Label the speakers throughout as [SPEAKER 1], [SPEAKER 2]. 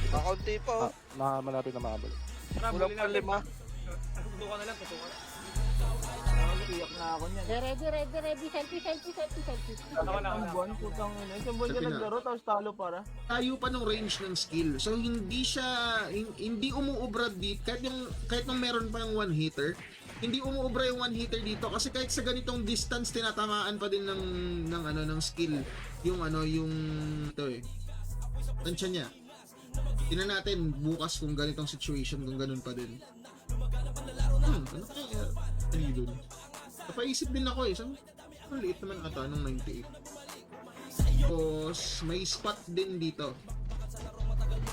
[SPEAKER 1] Kakunti pa oh.
[SPEAKER 2] Malapit na makabalik.
[SPEAKER 1] Kulang pa 5.
[SPEAKER 3] Tutukan na lang, tutukan.
[SPEAKER 4] Iyak na ako niyan.
[SPEAKER 5] Ready. Selfie.
[SPEAKER 4] Ang buwan, putang ina. Isang buwan ka naglaro, tapos talo para.
[SPEAKER 6] Tayo pa ng range ng skill. So hindi umuubra dito kahit nung meron pa yung one hitter. Hindi umuubra yung one hitter dito kasi kahit sa ganitong distance tinatamaan pa din ng skill yung ito eh. Tansya niya. Tingnan natin bukas kung ganitong situation kung ganun pa din. Ano kaya? Ano dun? Napaisip din ako eh. Ang liit naman ata nung 98. Tapos may spot din dito.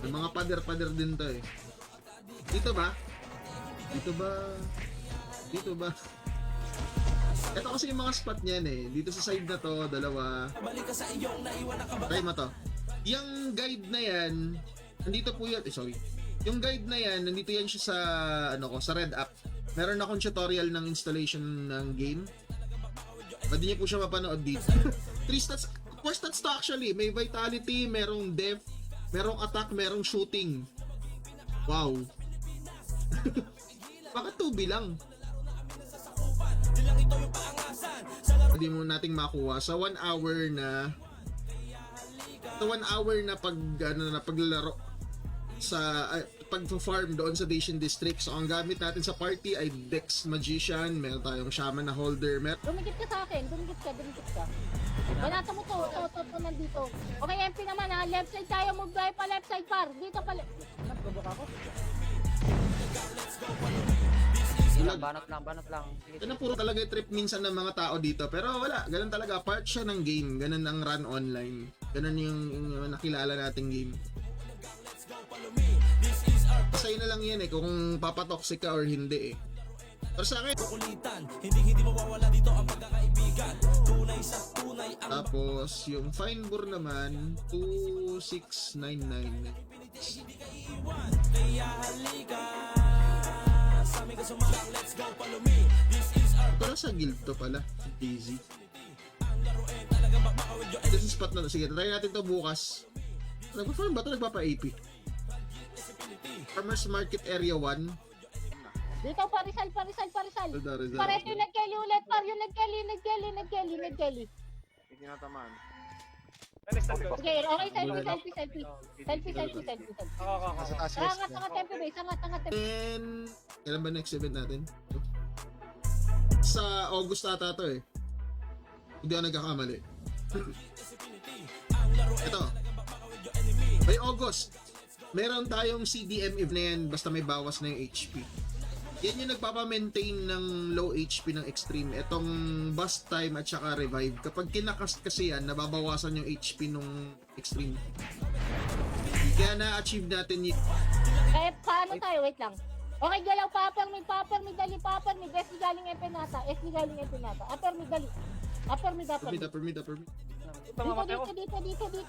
[SPEAKER 6] May mga pader-pader din to eh. Dito ba? Ito kasi yung mga spot niyan eh. Dito sa side na to, dalawa. Try mo to. Yung guide na yan, nandito po yan. Yung guide na yan, nandito yan siya sa sa Red app. Meron akong tutorial ng installation ng game. Pwede niyo po siya mapanood dito. 3 stats, 4 stats to actually. May vitality, merong depth, merong attack, merong shooting. Wow. Bakit 2B lang? Pwede mo nating makuha sa 1 hour na paglalaro sa pag-farm doon sa Dacian District. So ang gamit natin sa party ay Dex Magician, meron tayong Shaman na holder,
[SPEAKER 5] Dumikit ka sa akin, dumikit ka. Banata mo to, nandito. Okay, MP naman ha, left side tayo, move tayo pa left side par. Dito pa left. Nagtubok ako.
[SPEAKER 4] Banat lang.
[SPEAKER 6] Ito na puro talaga yung trip minsan ng mga tao dito. Pero wala, ganun talaga. Part siya ng game. Ganun ang run online. Ganun yung nakilala nating game. Sa'yo na lang yan eh, kung papatoxic ka or hindi eh. Pero sa akin,
[SPEAKER 7] hindi mawawala dito ang pagkakaibigan. Tunay sa tunay ang
[SPEAKER 6] tapos yung fine bore naman 2699.
[SPEAKER 7] kaya halika. Sa aming kasumalang, let's go, follow me. This is our
[SPEAKER 6] Pero sa guild to pala, si Daisy. This is spot na to. Sige, try natin to bukas. Nagpa-farm ba ito? Nagpapa-AP. Farmers Market Area 1.
[SPEAKER 5] Dito pa Rizal.
[SPEAKER 6] Rizal.
[SPEAKER 5] Pareto yung nag-Kelly ulit, par yung nag-Kelly.
[SPEAKER 1] Hindi natamaan.
[SPEAKER 5] Sige, okay, selfie. Sangat tempo base, sangat tempo.
[SPEAKER 6] And kailan ba next event natin? Sa August ata to eh. Hindi ako nagkakamali. Ito. By August, meron tayong CDM if na yan basta may bawas na yung HP. Yan yung nagpapamaintain ng low HP ng extreme. Etong bust time at saka revive. Kapag kinakast kasi yan, nababawasan yung HP nung extreme. Kaya na-achieve natin yung...
[SPEAKER 5] Eh, paano tayo? Wait lang. Okay, galaw, papar, may dali, SB galing Empenata, upper mid, dali.
[SPEAKER 6] Permit.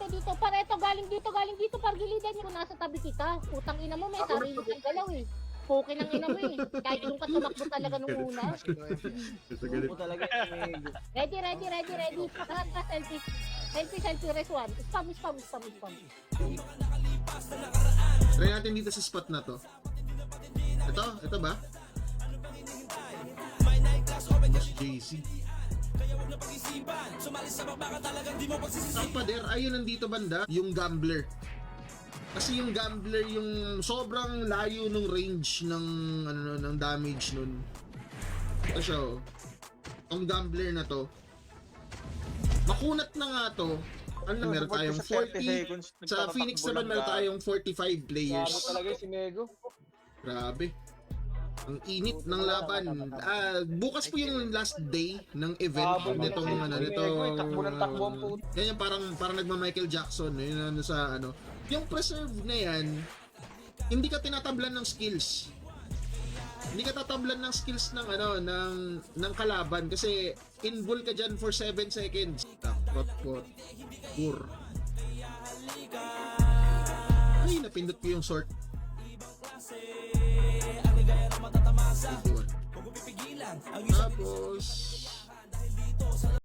[SPEAKER 5] Dito, pareto, galing dito, par gilidan nyo, nasa tabi kita. Utang ina mo, may sarili kang galaw eh. Poke ng ina mo eh. Kahit yung katumakbo talaga nung una.
[SPEAKER 4] Ako talaga.
[SPEAKER 5] Ready. Lahat na selfie, rest one. Spam.
[SPEAKER 6] Try natin dito sa spot na to. Ito ba? Mas JC. Ang pader, ayun nandito banda, yung gambler. Kasi yung gambler, yung sobrang layo nung range ng damage nun. Ito siya oh. Ang gambler na to. Makunat na nga to. Ano, meron tayong 40. Sa Phoenix naman meron tayong 45 players.
[SPEAKER 2] Ano talaga si Mego?
[SPEAKER 6] Grabe. Ang init ng laban. Bukas po yung last day ng event nitong
[SPEAKER 2] Takbo ang puto.
[SPEAKER 6] yan yung parang nagma-Michael Jackson yun sa yung preserve na yan, hindi ka tinatablan ng skills. Hindi ka tatablan ng skills ng ng kalaban kasi invul ka dyan for 7 seconds. Pot. Pur. Ay, napindot ko yung sort. Tapos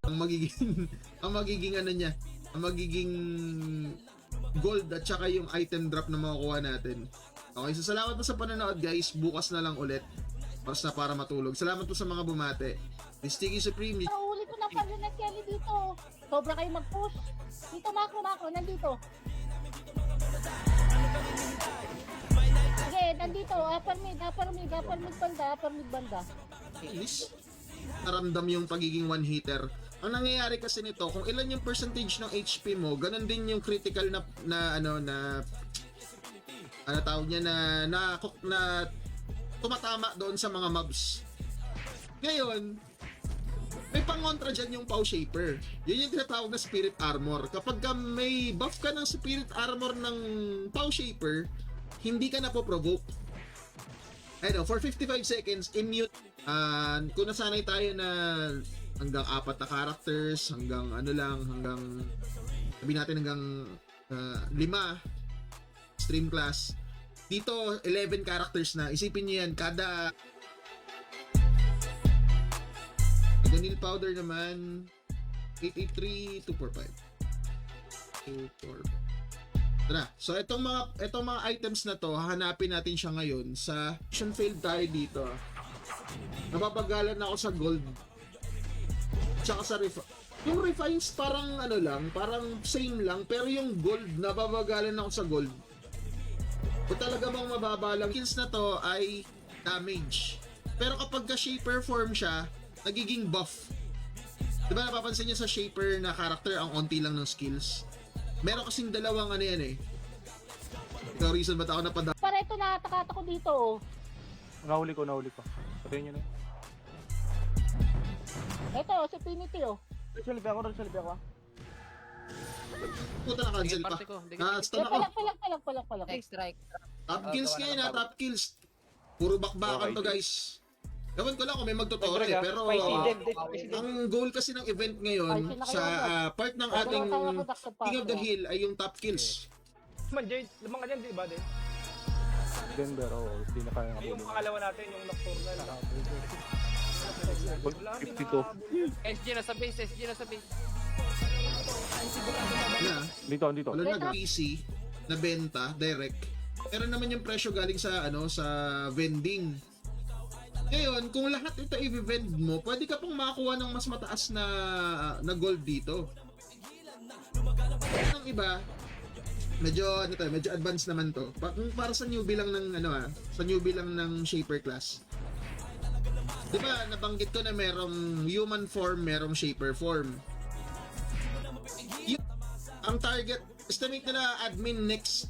[SPEAKER 6] ang magiging gold at saka yung item drop na makukuha natin. Okay, so salamat po sa panonood guys. Bukas na lang ulit. Oras na para matulog. Salamat po sa mga bumate. Miss Tiggy Supreme.
[SPEAKER 5] Nahuli ko na pala na Kelly dito. Sobra kayo mag-push. Dito, Macro, nandito. Sige, nandito. Upper mid banda.
[SPEAKER 6] Inis. Naramdam yung pagiging one hitter. Ang nangyayari kasi nito, kung ilan yung percentage ng HP mo, ganun din yung critical na tawag niya na tumatama doon sa mga mobs. Ngayon, may pangontra dyan yung Pow Shaper. Yun yung tinatawag na Spirit Armor. Kapag may buff ka ng Spirit Armor ng Pow Shaper, hindi ka napoprovoke. Ano, for 55 seconds, immune. Kung nasanay tayo na hanggang 4 na characters, hanggang sabi natin hanggang 5 stream class. Dito, 11 characters na. Isipin niyo yan, kada Vanilla Powder naman, 883, 245. Tara, so itong mga items na to, hahanapin natin siya ngayon sa mission failed tayo dito. Napapagalan ako sa gold. Tsaka sa yung refines parang parang same lang, pero yung gold, napapagalan ako sa gold. Kung talaga bang mababa lang, skills na to ay damage. Pero kapag ka-shaper form siya, nagiging buff. Diba napapansin niyo sa shaper na character, ang onti lang ng skills? Meron kasing dalawang yan eh. Ikaw reason ba't ako napadala?
[SPEAKER 5] Para ito natakata ko dito. Oh.
[SPEAKER 2] Nahuli ko. Patayin nyo na yun.
[SPEAKER 5] Ito, si Pinity oh.
[SPEAKER 4] Resolve ako.
[SPEAKER 6] Puta na cancel pa. Stun ako.
[SPEAKER 5] Palak.
[SPEAKER 8] Strike.
[SPEAKER 6] Top kills ngayon ha, top kills. Puro bakbakan to guys. Ewan ko lang kung may magtutore, pero ang goal kasi ng event ngayon sa part ng ating King of the Hill ay yung top kills.
[SPEAKER 3] Man, Jade, lamang ka dyan, di ba, din?
[SPEAKER 2] Denver, hindi na kaya nga
[SPEAKER 3] Yung pangalawa natin, yung Nocturnal. Wala,
[SPEAKER 2] 52.
[SPEAKER 8] SG na sa base.
[SPEAKER 6] Dito. Wala na PC na benta direct. Pero naman yung presyo galing sa sa vending. Ngayon, kung lahat ito i-vend mo, pwede ka pong makakuha ng mas mataas na gold dito. Ang iba, medyo advanced naman to. Para sa newbie lang ng sa newbie lang ng shaper class. 'Di ba, nabanggit ko na merong human form, merong shaper form. Ang target estimate nila admin next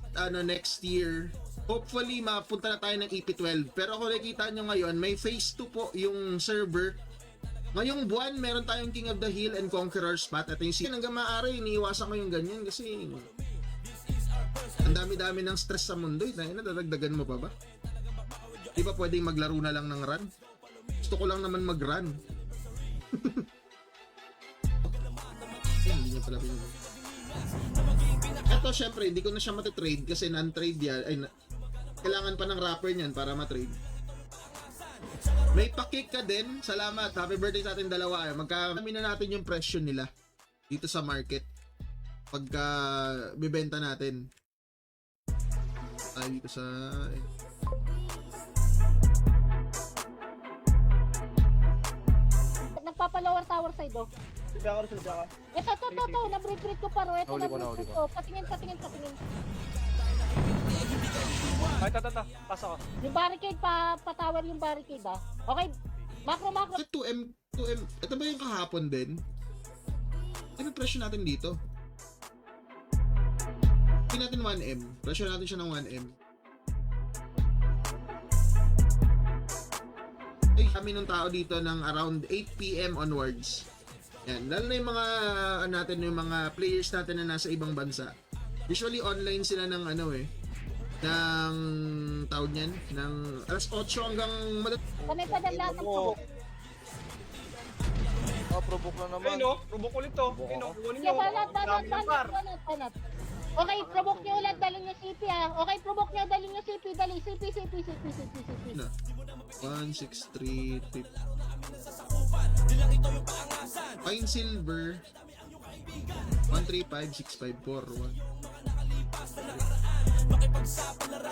[SPEAKER 6] year. Hopefully, mapunta na tayo ng EP12. Pero kung nakikita nyo ngayon, may phase 2 po yung server. Ngayong buwan, meron tayong King of the Hill and Conqueror spot. At yung hanggang maaari, iniiwasan ko yung ganyan kasi ang dami-dami ng stress sa mundo. Nadadagdagan mo pa ba? Di ba pwedeng maglaro na lang ng run? Gusto ko lang naman mag-run. Hindi niya pala pinag- Ito, syempre, hindi ko na siya matitrade kasi non-trade yan. Kailangan pa ng wrapper niyan para matrade. May pa-kick ka din. Salamat. Happy birthday sa ating dalawa. Magkakami na natin yung presyo nila dito sa market pagka bibenta natin. Dito sa...
[SPEAKER 5] Nagpapalower tower side oh.
[SPEAKER 4] Resolve ako.
[SPEAKER 5] Ito. Nabreak ko paro. Ito
[SPEAKER 2] Nahuli ko.
[SPEAKER 5] nabreak ko. Patingin.
[SPEAKER 3] Ay, tata. Pasa ko.
[SPEAKER 5] Yung barricade pa-tower yung barricade ah. Okay. Macro.
[SPEAKER 6] 2M. Ito ba yung kahapon din? Ano yung presyo natin dito? Hindi natin 1M. Presyo natin siya ng 1M. Ay, kami ng tao dito ng around 8 PM onwards. Yan. Lalo na yung mga yung mga players natin na nasa ibang bansa. Usually online sila ng ng tawag niyan, ng alas 8 hanggang
[SPEAKER 5] Kami pa din lahat ng provoke.
[SPEAKER 1] Provoke na naman.
[SPEAKER 3] Ayun, provoke ulit to. Ayun, kukunin
[SPEAKER 5] Sige,
[SPEAKER 3] nyo.
[SPEAKER 5] banat. Okay, provoke nyo ulit, dalhin nyo CP ah. Okay, provoke nyo, dalhin nyo CP, dali. CP.
[SPEAKER 6] 163 tip. Fine silver 135654 1.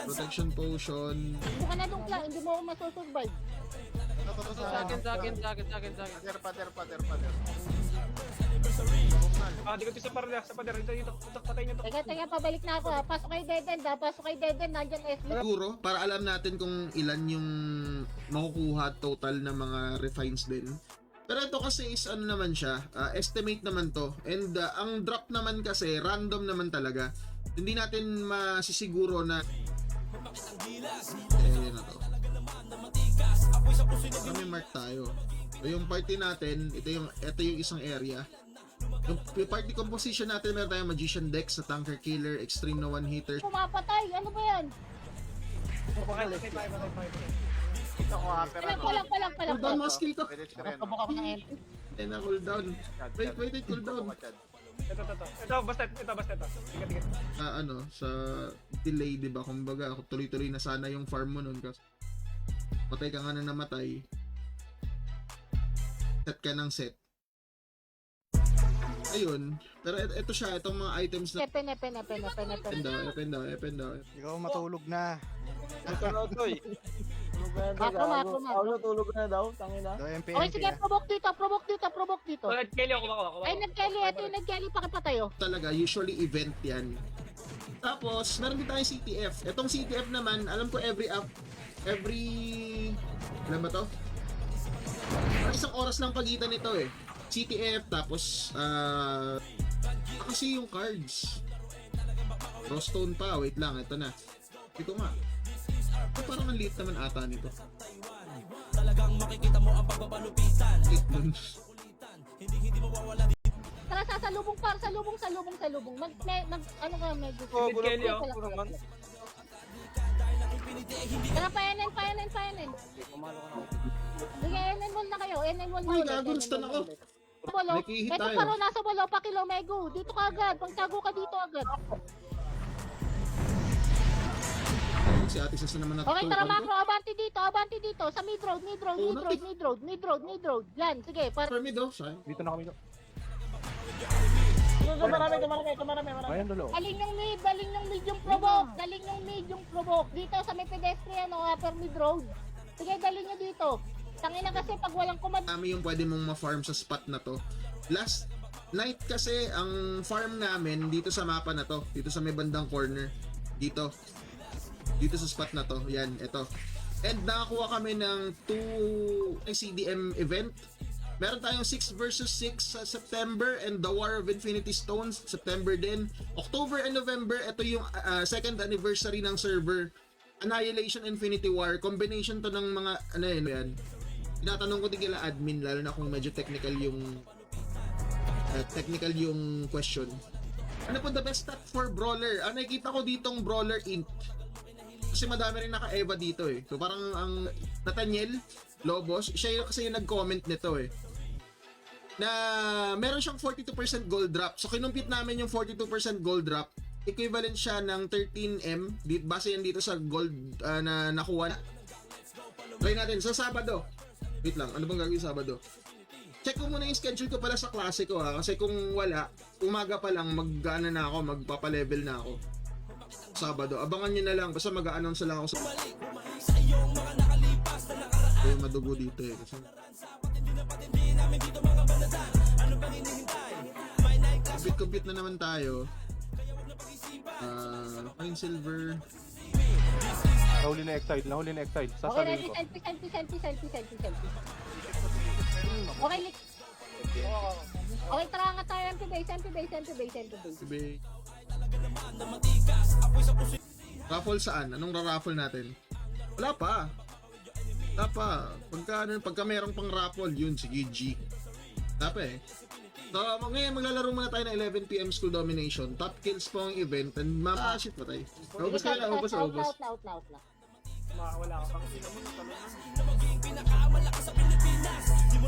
[SPEAKER 6] Protection potion.
[SPEAKER 5] Hindi ka na dungkla, hindi mo ako masusurvive.
[SPEAKER 1] Sa akin. Pader.
[SPEAKER 3] Di ko sa pader. Sa pader. Dito. Patay nyo to.
[SPEAKER 5] Teka, pabalik na ako ha. Pasok kay Deden ha. Pasok kay Deden, nandyan SB.
[SPEAKER 6] Siguro, para alam natin kung ilan yung makukuha total ng mga refines din. Pero ito kasi is ano naman siya, estimate naman to. And ang drop naman kasi, random naman talaga. Hindi natin masisiguro na yun na to. Kami mark tayo. So, yung party natin, ito yung isang area. Yung party composition natin, meron tayong Magician Dex, sa Tanker Killer, Extreme na One Hitter.
[SPEAKER 5] Pumapatay, ano ba yan?
[SPEAKER 3] Patay.
[SPEAKER 1] Ito ko haper ano.
[SPEAKER 5] Palang.
[SPEAKER 6] Cooldown mga skill ko.
[SPEAKER 1] Pwede siya rin.
[SPEAKER 5] Kabuk ako ng MP.
[SPEAKER 6] Eh na cooldown. Wait, cooldown.
[SPEAKER 3] Ito, basta ito. Tigat.
[SPEAKER 6] Sa delay, di ba? Kumbaga, tuloy-tuloy na sana yung farm mo nun kasi patay ka nga na namatay. Set ka ng set. Ayun. Pero ito siya, itong mga items na
[SPEAKER 5] Epen.
[SPEAKER 6] Epen daw.
[SPEAKER 1] Ikaw matulog na.
[SPEAKER 4] Tulog na daw,
[SPEAKER 5] Makro.
[SPEAKER 4] Paulo, tulog na daw, tangina.
[SPEAKER 5] Okay, sige, provoke dito.
[SPEAKER 3] Kelly ako.
[SPEAKER 5] Ay, nag-Kelly, ito yung nag-Kelly, pakipatayo.
[SPEAKER 6] talaga, usually event yan. Tapos, meron din tayong CTF. Itong CTF naman, alam ko alam ba to? Parang isang oras lang pagitan nito eh. CTF, tapos, kasi yung cards. Rostone pa, wait lang, ito na. Ito nga. Parang ang liit naman ata nito.
[SPEAKER 7] Talagang makikita mo ang pagbabalupitan.
[SPEAKER 6] Liit nun.
[SPEAKER 5] Tara, salubong. Ano ka, medyo.
[SPEAKER 3] Kelly ako.
[SPEAKER 5] Tara, payanin. Sige, NN wall na kayo, NN wall na
[SPEAKER 6] Uy,
[SPEAKER 5] ulit.
[SPEAKER 6] gago, stun ako.
[SPEAKER 5] Bolo,
[SPEAKER 6] Nakihit
[SPEAKER 5] ito
[SPEAKER 6] tayo.
[SPEAKER 5] paro, nasa bolo, pakilo, Mego. Dito ka agad, pagtago ka dito agad.
[SPEAKER 6] Si Ate Sas na naman
[SPEAKER 5] Okay, tara
[SPEAKER 6] natutukan ko.
[SPEAKER 5] Macro, abanti dito, sa mid road. Yan, sige, para.
[SPEAKER 6] Per mid, oh. Sayang.
[SPEAKER 2] Dito na kami.
[SPEAKER 4] Marami.
[SPEAKER 2] Ayan, dulo.
[SPEAKER 5] Daling yung mid yung provoke. Dito sa may pedestrian o upper mid road. Sige, daling nyo dito. Tangina kasi pag walang command.
[SPEAKER 6] Dami yung pwede mong ma-farm sa spot na to. Last night kasi, ang farm namin dito sa mapa na to. Dito sa may bandang corner. Dito sa spot na to. Yan, ito. And nakakuha kami ng 2 CDM event. Meron tayong 6 versus 6 sa September and the War of Infinity Stones, September din. October and November, ito yung second anniversary ng server. Annihilation Infinity War. Combination to ng mga, yan. Tinatanong ko din kila admin, lalo na kung medyo technical yung question. Ano po the best stat for brawler? Nakikita ko ditong brawler int. Kasi madami rin naka-Eva dito eh. So parang ang Nathaniel Lobos, siya kasi yung nag-comment nito eh. Na meron siyang 42% gold drop. So kinumpit namin yung 42% gold drop. Equivalent siya ng 13M. Base yan dito sa gold na nakuha. Try natin sa Sabado. Wait lang, ano bang gagawin Sabado? Check ko muna yung schedule ko pala sa klase ko ha. Kasi kung wala, umaga pa lang magpapa-level na ako. Sabado. Abangan nyo na lang. Basta mag-a-announce lang ako sa... Kaya madugo dito eh. Kasi... Compute na naman tayo. Fine silver.
[SPEAKER 2] Nahuli na exile.
[SPEAKER 5] Okay,
[SPEAKER 2] Sasabihin ko.
[SPEAKER 5] selfie. Okay, tara nga tayo, MP base.
[SPEAKER 6] Sabi... Raffle saan? Anong ra-raffle natin? Wala pa. Pagka merong pang raffle, yun, sige, G. Wala pa eh. So, ngayon maglalaro muna tayo ng 11 PM School Domination. Top kills po ang event and shit pa tayo. Naubos ka na, ubos.
[SPEAKER 5] Out.
[SPEAKER 3] Wala ka pang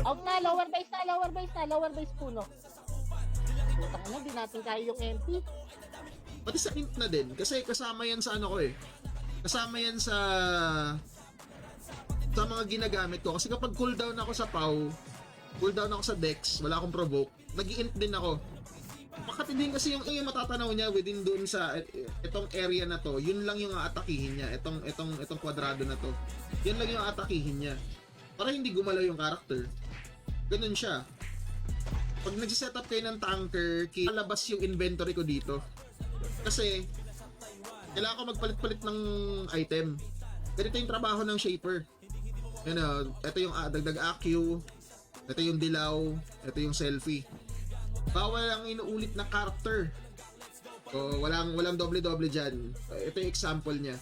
[SPEAKER 5] Out na, lower base puno. Putang ina, di natin kaya yung MP.
[SPEAKER 6] Pati sa int na din. Kasi kasama yan sa ano ko eh. Kasama yan sa mga ginagamit ko. Kasi kapag cooldown ako sa POW, cooldown ako sa Dex, wala akong provoke, nag-i-int din ako. Makatindihin kasi yung matatanaw niya within doon sa itong area na to, yun lang yung aatakihin niya, itong kwadrado na to. Yan lang yung aatakihin niya. Para hindi gumalaw yung character. Ganun siya. Pag nag-set up kayo ng tanker, lalabas yung inventory ko dito. Kasi kailangan ko magpalit-palit ng item. Ganito yung trabaho ng shaper. Ito yung dagdag AQ, ito yung dilaw, ito yung selfie. Bawal ang inuulit na character. So, walang doble-doble dyan. Ito yung example niya.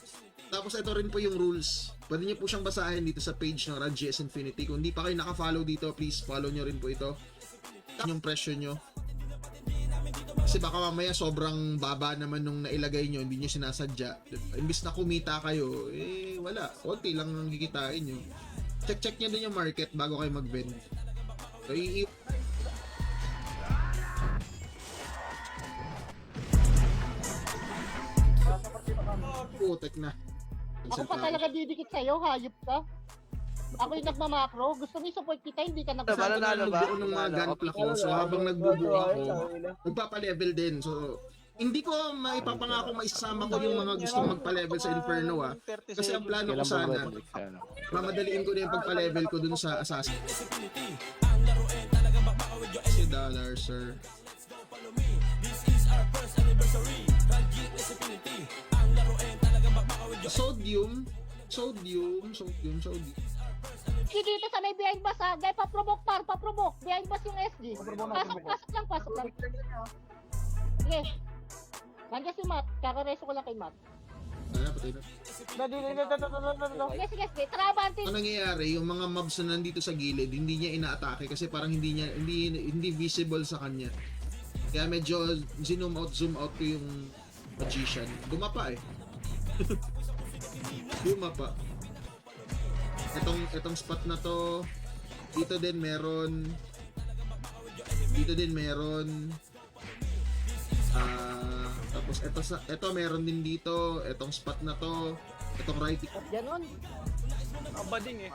[SPEAKER 6] Tapos ito rin po yung rules. Pwede niyo po siyang basahin dito sa page ng RadGS Infinity. Kung hindi pa kayo naka-follow dito, please follow nyo rin po ito. Yung presyo nyo. Kasi baka mamaya sobrang baba naman nung nailagay nyo, hindi nyo sinasadya. Imbis na kumita kayo, wala. Konti lang ang kikitain nyo. Check nyo din yung market bago kayo mag-vend. So, putek na.
[SPEAKER 5] Ako pa talaga didikit sa'yo, hayop ka. Ako yung nagmamakro. Gusto mo support kita, hindi ka
[SPEAKER 6] Kasama
[SPEAKER 5] nagsasabi.
[SPEAKER 6] na nagbuo ng mga gunpla ko. So habang nagbubuo ako, magpapa-level din. So hindi ko maipapangako maisasama ko yung mga gustong magpa-level sa Inferno Kasi ang plano ko sana, mamadaliin ko na yung pagpa-level ko dun sa Assassin. $60, sir. Sodium.
[SPEAKER 5] Sige, dito sa may behind bus ha. Gaya, paprovoke par, paprovoke. Behind bus yung SG. Pasok lang. Sige. Nandiyan si Matt. Kakareso ko lang kay Matt.
[SPEAKER 6] Patay na.
[SPEAKER 5] Sige. Trabantin.
[SPEAKER 6] Ang nangyayari, yung mga mobs na nandito sa gilid, hindi niya inaatake kasi parang hindi visible sa kanya. Kaya medyo zoom out ko yung magician. Dumapa eh. Dumapa. Itong spot na to, dito din meron. Tapos ito meron din dito, itong spot na to, itong right.
[SPEAKER 5] Ganon.
[SPEAKER 3] Ang bading eh.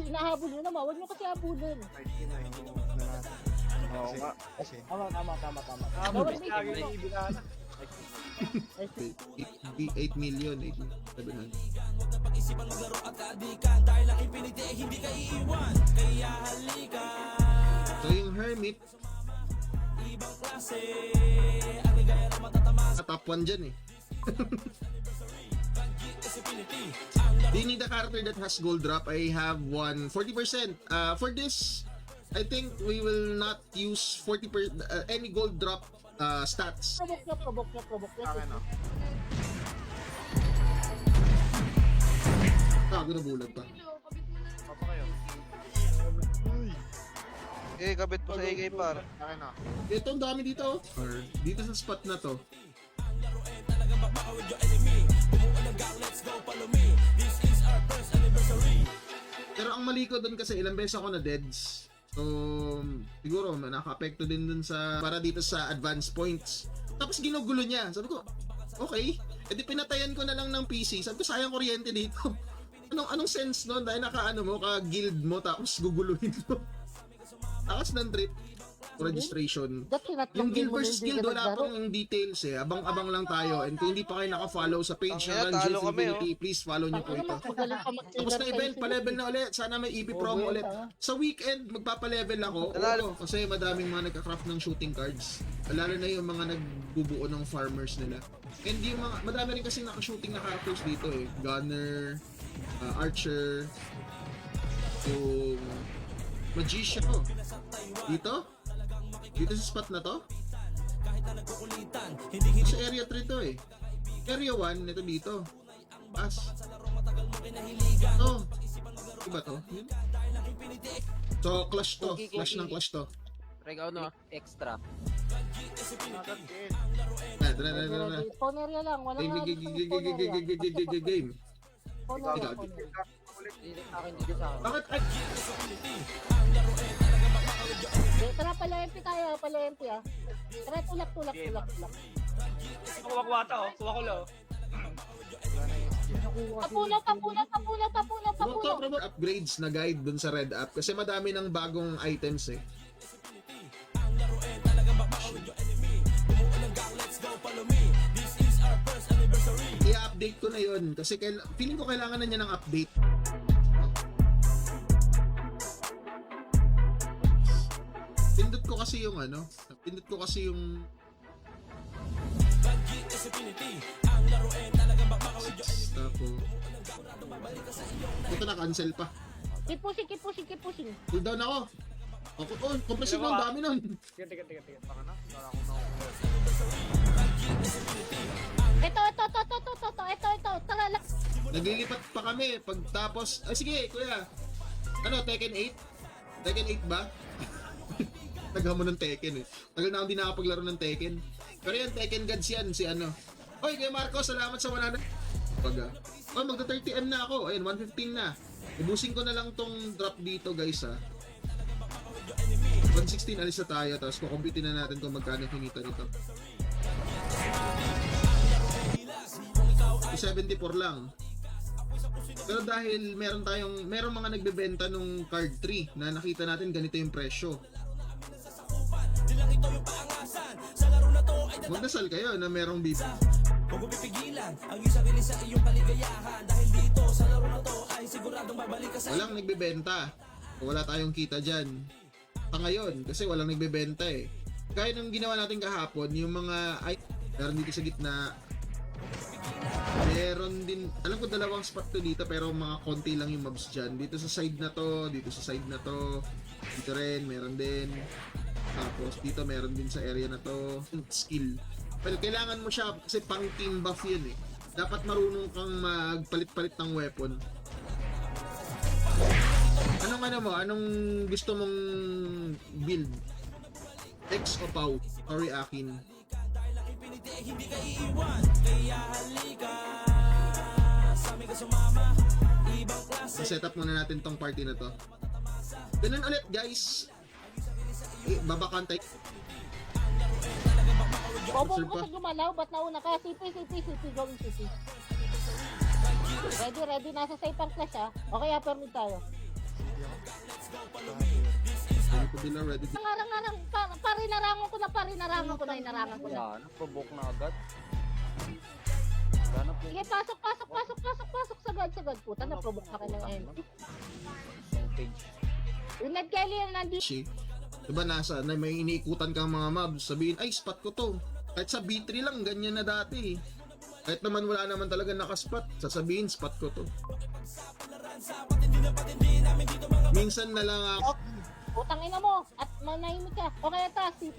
[SPEAKER 5] Nahabol nyo naman. Huwag nyo kasi habulin.
[SPEAKER 1] Oo nga. Kasi,
[SPEAKER 4] Tama.
[SPEAKER 5] Bawal
[SPEAKER 3] Lagi
[SPEAKER 5] may
[SPEAKER 3] na ibigana.
[SPEAKER 6] 8 million, 8,700. So yung Hermit, top 1 dyan eh. Do you need a character that has gold drop? I have one 40%. For this, I think we will not use 40% any gold drop stats.
[SPEAKER 5] Provoke nyo.
[SPEAKER 1] akin no.
[SPEAKER 6] Nabulag pa.
[SPEAKER 1] Papa kayo.
[SPEAKER 8] Kabit mo sa AK par.
[SPEAKER 1] Akin no.
[SPEAKER 6] Ito, ang dami dito. Or, dito sa spot na to. Pero ang mali ko dun kasi ilang beses ako na deads. So, siguro nakaka-apekto din dun sa para dito sa advanced points. Tapos ginugulo niya. Sabi ko, okay. Edi pinatayan ko na lang ng PC. Sabi ko, sayang kuryente dito. Anong sense nun? Dahil naka-ano mo, ka-guild mo, tapos guguluhin mo. Takas ng trip. Registration. Yung Gilbert's Guild, wala pang yung details eh. Abang-abang lang tayo. And kung hindi pa kayo naka-follow sa page ng RadGS Infinity, please follow nyo po ito. Tapos na event, pa-level na ulit. Sana may EP promo ulit. Sa weekend, magpapa-level ako. Kasi madaming mga nagka-craft ng shooting cards. Lalo na yung mga nagbubuo ng farmers nila. And yung mga, madami rin kasi naka-shooting na characters dito eh. Gunner, Archer, yung Magician. Dito sa spot na to? Sa area 3 to eh. Area 1, ito dito. Pass. To. Iba to? Yun. So, clash to. Clash ng clash to.
[SPEAKER 8] Regaw no, extra.
[SPEAKER 6] Na.
[SPEAKER 5] Poneria lang. Wala nga dito sa Poneria.
[SPEAKER 6] Game.
[SPEAKER 5] Poneria.
[SPEAKER 8] Akin dito sa akin.
[SPEAKER 6] Bakit? Ay!
[SPEAKER 5] Tara, pala-MP tayo. Pala-MP ah. Tara, tulak.
[SPEAKER 3] Kuha ta oh. Kuha ko lang oh.
[SPEAKER 5] Tapunaw.
[SPEAKER 6] Upgrades na guide dun sa Red App kasi madami ng bagong items eh. I-update ko na yun kasi feeling ko kailangan na niya ng update. Pindot ko kasi yung tapos ito na-cancel pa.
[SPEAKER 5] Keep pushing.
[SPEAKER 6] Cool down ako. Compressive lang, dami nun.
[SPEAKER 3] Tiga.
[SPEAKER 1] Baka na. Wala akong nakukuha.
[SPEAKER 5] Ito. Tara lang.
[SPEAKER 6] Naglilipat pa kami pagtapos. Ay sige, kuya. Ano, Tekken 8? Tekken 8 ba? Taga mo ng Tekken eh. Tagal na akong di nakapaglaro ng Tekken. Pero yan, Tekken Gods yan, si ano. Oy, kuya Marco, salamat sa 100. Oh, magda 30M na ako. Ayun, 115 na. Ubusin ko na lang tong drop dito, guys, ha. 116 alis na tayo, tapos kukumpitin na natin kung magkano kinita nito. 74 lang. Pero dahil merong mga nagbebenta nung card 3 na nakita natin ganito yung presyo. Magdasal kayo na merong bib.
[SPEAKER 7] Huwag mo pipigilan ang iyong sarili sa iyong kaligayahan. Dahil dito sa laro na to ay siguradong babalik ka sa
[SPEAKER 6] Walang nagbebenta. Wala tayong kita dyan. Ngayon, kasi walang nagbebenta eh. Kaya nung ginawa natin kahapon, yung mga meron dito sa gitna. Meron din, alam ko dalawang spot to dito pero mga konti lang yung mobs dyan. Dito sa side na to, dito sa side na to. Dito rin, meron din. Tapos dito meron din sa area na to. Skill. Well, kailangan mo siya kasi pang team buff yun eh. Dapat marunong kang magpalit-palit ng weapon. Anong gusto mong build? X o POW? Sorry, akin.
[SPEAKER 7] hindi ka iiwan. Kaya halika sa amin ka sumama. Ibang klase.
[SPEAKER 6] Set up muna natin tong party na to. Ganun ulit, guys. Babakantay.
[SPEAKER 5] Bobo mo sa gumalaw, ba't nauna ka? CP, going CP. Ready, nasa safe ang clash ha. Okay, upper mid tayo.
[SPEAKER 6] Hindi ko din na ready.
[SPEAKER 5] Ngarang, parinarangan ko na.
[SPEAKER 8] Provoke na agad.
[SPEAKER 5] Sige, pasok sagad. Puta, na-provoke na kayo ng MP. Yung Ned Kelly na nandito.
[SPEAKER 6] Diba may iniikutan kang mga mobs, sabihin, ay spot ko to. Kahit sa B3 lang, ganyan na dati. Kahit naman wala naman talaga nakaspot, sasabihin spot ko to. Minsan na lang ako.
[SPEAKER 5] Putang ina mo, at manahimik ka. O kaya taas, CP.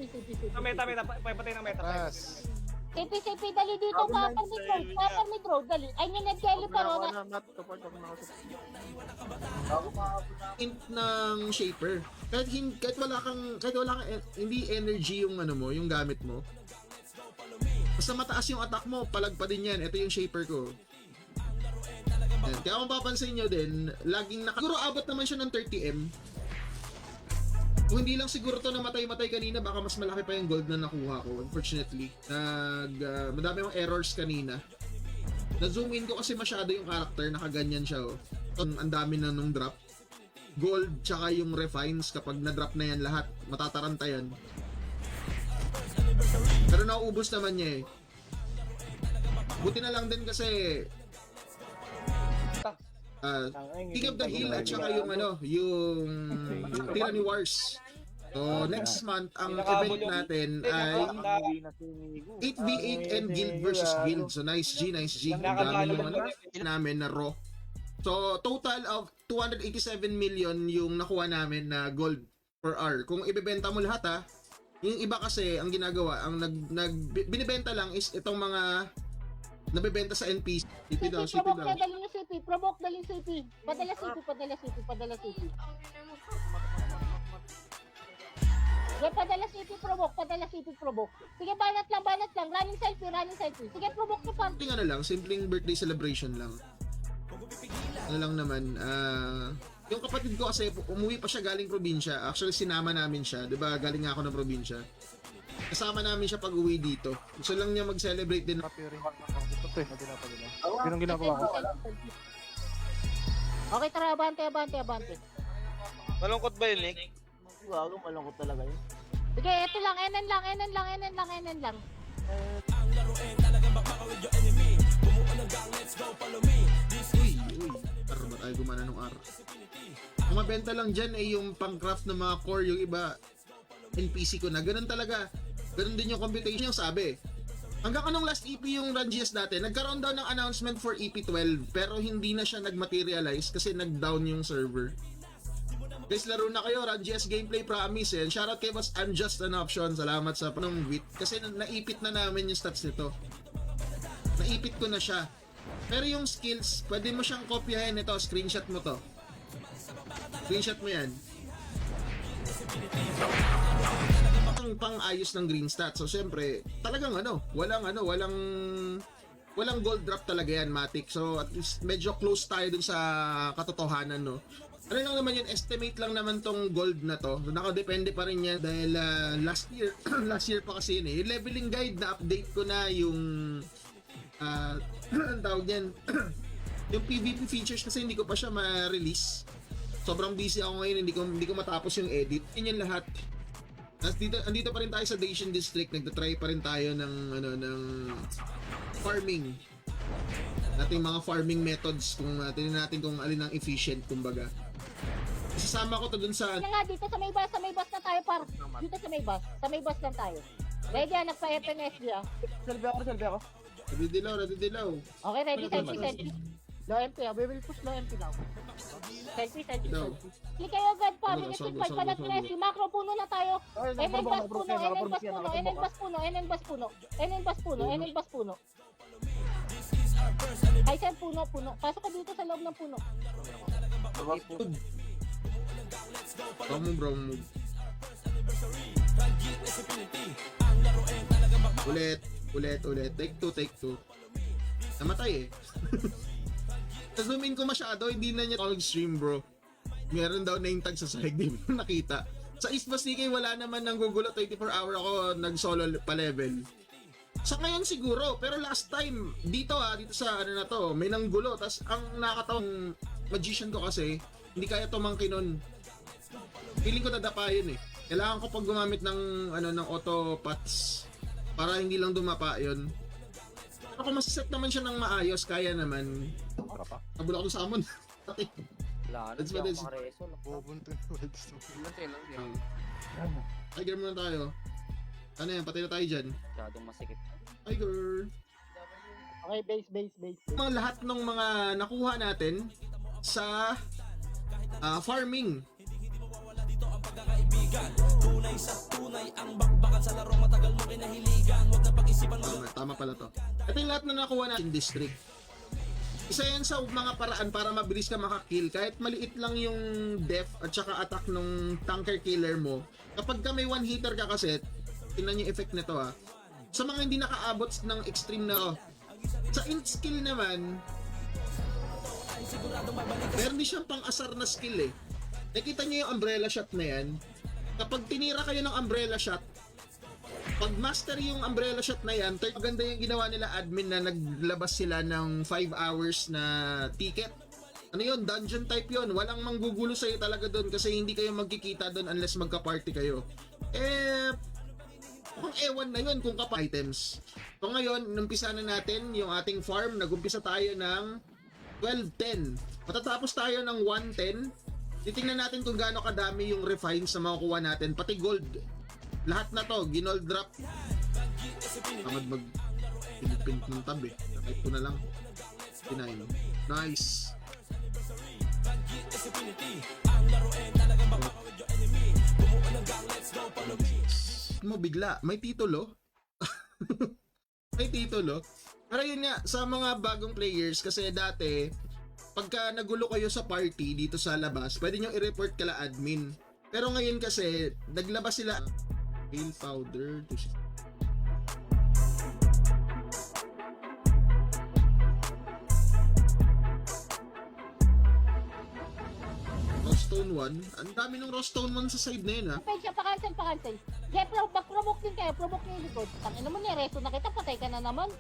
[SPEAKER 3] Meta, patay ng meta.
[SPEAKER 1] Pass.
[SPEAKER 5] CP, dali dito, Papa mid road, dali. Ay, yung Ned Kelly pa ron.
[SPEAKER 6] Int ng shaper. Kahit wala kang hindi energy yung yung gamit mo. Basta mataas yung attack mo, palag pa din yan. Ito yung shaper ko. Yan. Kaya kung papansin nyo din, siguro abot naman siya ng 30M. Kung hindi lang siguro to namatay kanina, baka mas malaki pa yung gold na nakuha ko, unfortunately. Madami yung errors kanina. Na-zoom in ko kasi masyado yung character, nakaganyan siya. Oh. Ang dami na nung drop. Gold, tsaka yung refines, kapag na-drop na yan lahat, matataranta yan. Pero nauubos naman niya eh. Buti na lang din kasi King of the Hill at saka yung Tyranny Wars. So next month ang event natin ay 8v8 and guild versus guild. So nice G. Ang dami namin na raw. So total of 287 million yung nakuha namin na gold per hour. Kung ibebenta mo lahat ha, yung iba kasi ang ginagawa, ang binibenta lang is itong mga nabebenta sa NPC. CP daw.
[SPEAKER 5] Provoke daling CP. Padala CP. Padala CP, provoke. Sige, banat lang. Running selfie. Sige, provoke nyo pa.
[SPEAKER 6] Tingnan na lang, simpleng birthday celebration lang. Ano lang naman, yung kapatid ko kasi umuwi pa siya galing probinsya. Actually, sinama namin siya. Diba, galing nga ako ng probinsya. Kasama namin siya pag uwi dito. Gusto lang niya mag-celebrate din.
[SPEAKER 2] Yun ang ginagawa ko.
[SPEAKER 5] Okay, tara, abante.
[SPEAKER 8] Malungkot ba yun, Nick?
[SPEAKER 4] Gago, malungkot talaga yun.
[SPEAKER 5] Sige, ito lang, NN lang.
[SPEAKER 6] Uy, Ar ba tayo gumana nung Ar? Ang mabenta lang dyan ay yung pang-craft ng mga core, yung iba NPC ko na. Ganun talaga. Ganun din yung computation yung sabi. Hanggang anong last EP yung Rangias dati, nagkaroon daw ng announcement for EP12 pero hindi na siya nag-materialize kasi nag-down yung server. Guys, laro na kayo, Rangias Gameplay Promise. And shoutout kay Boss I'm Just an Option. Salamat sa panong-wit kasi naipit na namin yung stats nito. Naipit ko na siya. Pero yung skills, pwede mo siyang kopyahin ito. Screenshot mo to. Screenshot mo yan. Pang-ayos ng green stats. So, syempre, talagang walang gold drop talaga yan, Matic. So, at least medyo close tayo dun sa katotohanan, no? Ano lang naman yun, estimate lang naman tong gold na to. So, nakadepende pa rin yan dahil last year pa kasi yun eh. Yung leveling guide na update ko na yung ang tawag yan yung PvP features kasi hindi ko pa siya ma-release. Sobrang busy ako ngayon, hindi ko matapos yung edit. Yun yung lahat. Andito pa rin tayo sa Dacian District, nagtatry pa rin tayo ng farming. Nating mga farming methods kung tingnan natin kung alin ang efficient kumbaga. Isasama ko to dun sa
[SPEAKER 5] Kaya nga, dito sa may bus na tayo, par. Dito sa may bus lang tayo. Ready, nagpa-FNSD ah.
[SPEAKER 4] Selfie ako.
[SPEAKER 6] Ready dilaw.
[SPEAKER 5] Okay, ready, selfie. Low MP ah, we will push low MP now. Selfie.
[SPEAKER 6] Daw.
[SPEAKER 5] Click kayo agad pa,
[SPEAKER 6] Sobrang,
[SPEAKER 5] minutes
[SPEAKER 6] sobrang,
[SPEAKER 5] invite, palag
[SPEAKER 6] sobrang.
[SPEAKER 5] na macro puno na tayo.
[SPEAKER 4] Ay,
[SPEAKER 5] NN bus puno, NN bus puno. Ay, sir, puno. Pasok ka dito sa loob ng puno.
[SPEAKER 6] Bro move. Ulit. Take two. Namatay eh. Zoom in ko masyado, hindi na niya stream bro. Meron daw name tag sa side, di mo nakita. Sa East Bastique, wala naman nang gugulo. 24 hour ako nag-solo pa level. Sa ngayon siguro, pero last time, dito sa ano na to, may nanggulo. Tas ang nakakatawang magician ko kasi, hindi kaya tumangkin nun. Feeling ko dadapa yun eh. Kailangan ko pag gumamit ng auto pots para hindi lang dumapa yun. Pero kung masaset naman siya ng maayos, kaya naman. Nabula ako sa amon.
[SPEAKER 8] Wala na,
[SPEAKER 6] Let's
[SPEAKER 8] hindi
[SPEAKER 6] go,
[SPEAKER 8] ako
[SPEAKER 6] let's-
[SPEAKER 8] makareso.
[SPEAKER 1] Bubunto na ulit.
[SPEAKER 8] Bantay lang yan.
[SPEAKER 6] Tiger muna tayo. Ano yan, patay na tayo dyan.
[SPEAKER 8] Masyadong masikip.
[SPEAKER 6] Tiger.
[SPEAKER 5] Okay, base.
[SPEAKER 6] Mga lahat ng mga nakuha natin sa farming. Tama pala to. Ito yung lahat na nakuha natin district. Isa yan sa mga paraan para mabilis ka makakill. Kahit maliit lang yung def at saka attack ng tanker killer mo. Kapag ka may one hitter ka kasi, tingnan yung effect nito Sa mga hindi nakaabot ng extreme na sa int skill naman, meron din siyang pang-asar na skill eh. Nakita niyo yung umbrella shot na yan. Kapag tinira kayo ng umbrella shot, pag master yung umbrella shot na yan, maganda yung ginawa nila admin na naglabas sila ng 5 hours na ticket. Ano yun? Dungeon type yun. Walang manggugulo sa'yo talaga doon kasi hindi kayo magkikita doon unless magka-party kayo. Kung ewan na yun kung items. So ngayon, numpisa na natin yung ating farm. Nagumpisa tayo ng 12-10. Matatapos tayo ng 1-10. Titingnan natin kung gaano kadami yung refines na makukuha natin. Pati gold. Lahat na to, ginold drop. Tamad mag-pinipint ng tab eh. Type ko na lang. Pinain. Nice. Mo bigla, may titulo. May titulo. Pero yun nga, sa mga bagong players, kasi dati, pagka nagulo kayo sa party dito sa labas, pwede nyo i-report kala admin. Pero ngayon kasi, naglabas sila pale powder to Rostone 1. Ang dami ng Rostone 1 sa side na yun
[SPEAKER 5] Page siya, pa-cancel. Yeah, mag-provoke din kayo, provoke niyo yung likod. Tangina mo niya, resto na kita, patay ka na naman.